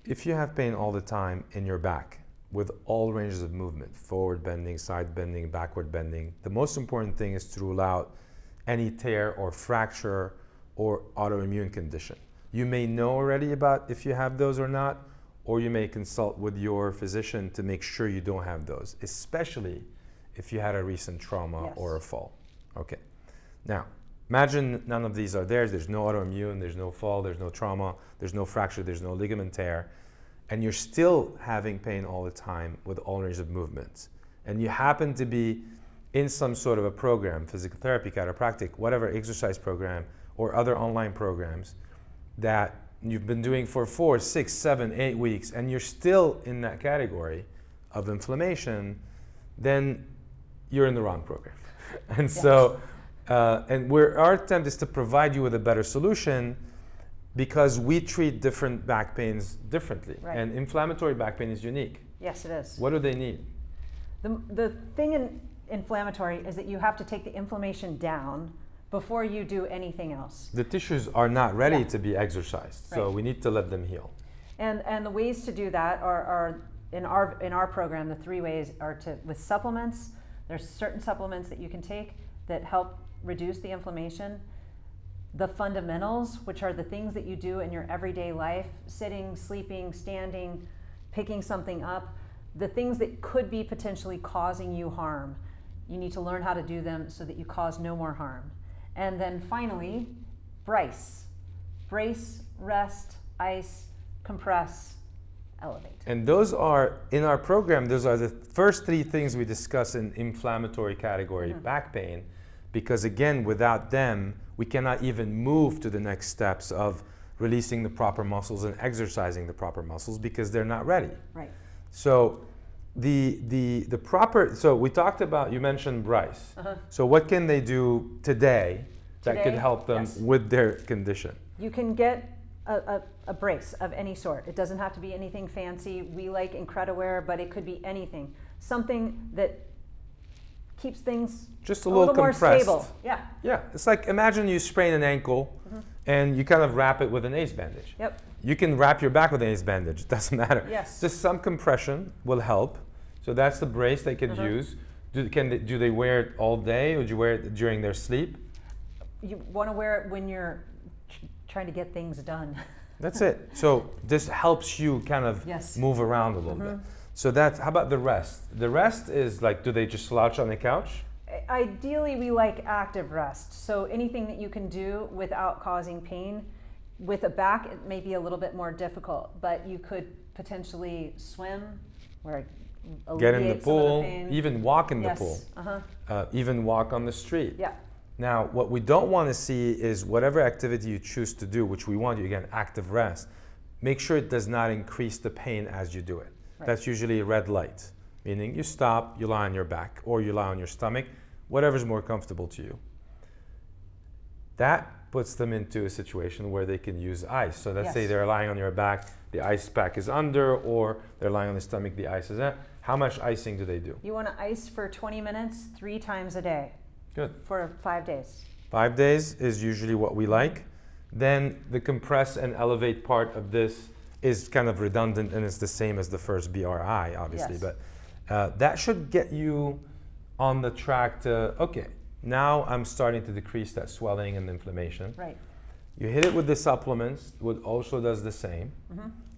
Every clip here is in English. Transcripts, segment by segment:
If you have pain all the time in your back with all ranges of movement, forward bending, side bending, backward bending, the most important thing is to rule out any tear or fracture or autoimmune condition. You may know already about if you have those or not, or you may consult with your physician to make sure you don't have those, especially if you had a recent trauma or a fall. Okay. Now, imagine none of these are there. There's no autoimmune, there's no fall, there's no trauma, there's no fracture, there's no ligament tear, and you're still having pain all the time with all ranges of movements. And you happen to be in some sort of a program, physical therapy, chiropractic, whatever exercise program, or other online programs that you've been doing for 4, 6, 7, 8 weeks, and you're still in that category of inflammation, then you're in the wrong program. And so, our attempt is to provide you with a better solution because we treat different back pains differently. Right. And inflammatory back pain is unique. Yes, it is. What do they need? The thing in inflammatory is that you have to take the inflammation down before you do anything else. The tissues are not ready to be exercised, so we need to let them heal. And the ways to do that are in our program, the 3 ways are with supplements. There's certain supplements that you can take that help reduce the inflammation. The fundamentals, which are the things that you do in your everyday life, sitting, sleeping, standing, picking something up, the things that could be potentially causing you harm. You need to learn how to do them so that you cause no more harm. And then finally, brace. Brace, rest, ice, compress, elevate. And those are, in our program, those are the first 3 things we discuss in inflammatory category back pain, because again, without them, we cannot even move to the next steps of releasing the proper muscles and exercising the proper muscles because they're not ready. Right. So so we talked about, you mentioned Bryce. So what can they do today that could help them with their condition? You can get a brace of any sort. It doesn't have to be anything fancy. We like Incrediwear, but it could be anything. Something that keeps things just a little compressed. More stable. Yeah. Yeah. It's like, imagine you sprain an ankle and you kind of wrap it with an ACE bandage. Yep. You can wrap your back with an ACE bandage. It doesn't matter. Yes. Just some compression will help. So that's the brace they could use. Do they wear it all day, or do you wear it during their sleep? You want to wear it when you're trying to get things done. That's it. So this helps you kind of move around a little bit. So how about the rest? The rest is like, do they just slouch on the couch? Ideally, we like active rest. So anything that you can do without causing pain. With a back, it may be a little bit more difficult, but you could potentially swim, where it get in the pool, pain. even walk in the pool, even walk on the street. Yeah. Now, what we don't want to see is whatever activity you choose to do, which we want you, again, active rest, make sure it does not increase the pain as you do it. Right. That's usually a red light, meaning you stop, you lie on your back, or you lie on your stomach, whatever's more comfortable to you. That puts them into a situation where they can use ice. So let's say they're lying on your back, the ice pack is under, or they're lying on the stomach, the ice is out. How much icing do they do? You want to ice for 20 minutes, 3 times a day. Good. For 5 days. 5 days is usually what we like. Then the compress and elevate part of this is kind of redundant, and it's the same as the first BRI, obviously. But that should get you on the track to, okay, now I'm starting to decrease that swelling and inflammation. Right. You hit it with the supplements, which also does the same.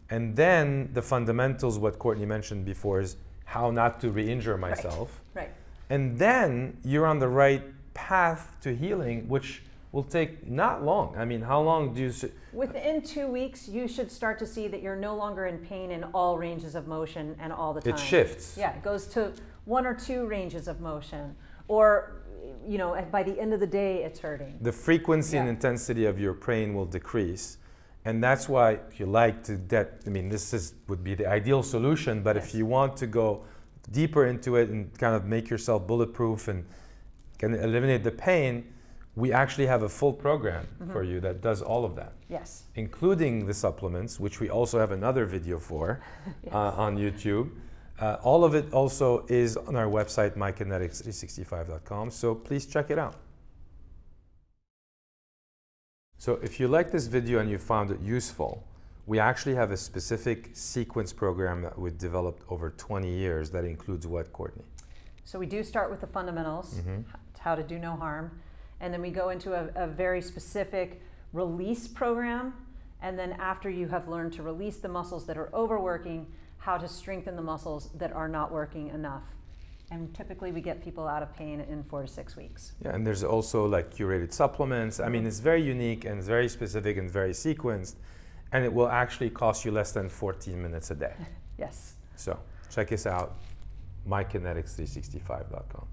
And then the fundamentals, what Courtney mentioned before, is how not to re-injure myself. Right. And then you're on the right path to healing, which will take not long. I mean, how long do you... Within 2 weeks, you should start to see that you're no longer in pain in all ranges of motion and all the time. It shifts. Yeah, it goes to 1 or 2 ranges of motion. Or, you know, by the end of the day, it's hurting. The frequency and intensity of your pain will decrease. And that's why, if you like to get, I mean, would be the ideal solution, but if you want to go deeper into it and kind of make yourself bulletproof and can eliminate the pain, we actually have a full program for you that does all of that. Yes. Including the supplements, which we also have another video for on YouTube. All of it also is on our website, mykinetics365.com, so please check it out. So if you like this video and you found it useful, We actually have a specific sequence program that we've developed over 20 years that includes what, Courtney? So we do start with the fundamentals, how to do no harm, and then we go into a very specific release program, and then after you have learned to release the muscles that are overworking, how to strengthen the muscles that are not working enough. And typically we get people out of pain in 4 to 6 weeks. Yeah, and there's also like curated supplements. I mean, it's very unique and it's very specific and very sequenced, and it will actually cost you less than 14 minutes a day. Yes. So check us out, mykinetics365.com.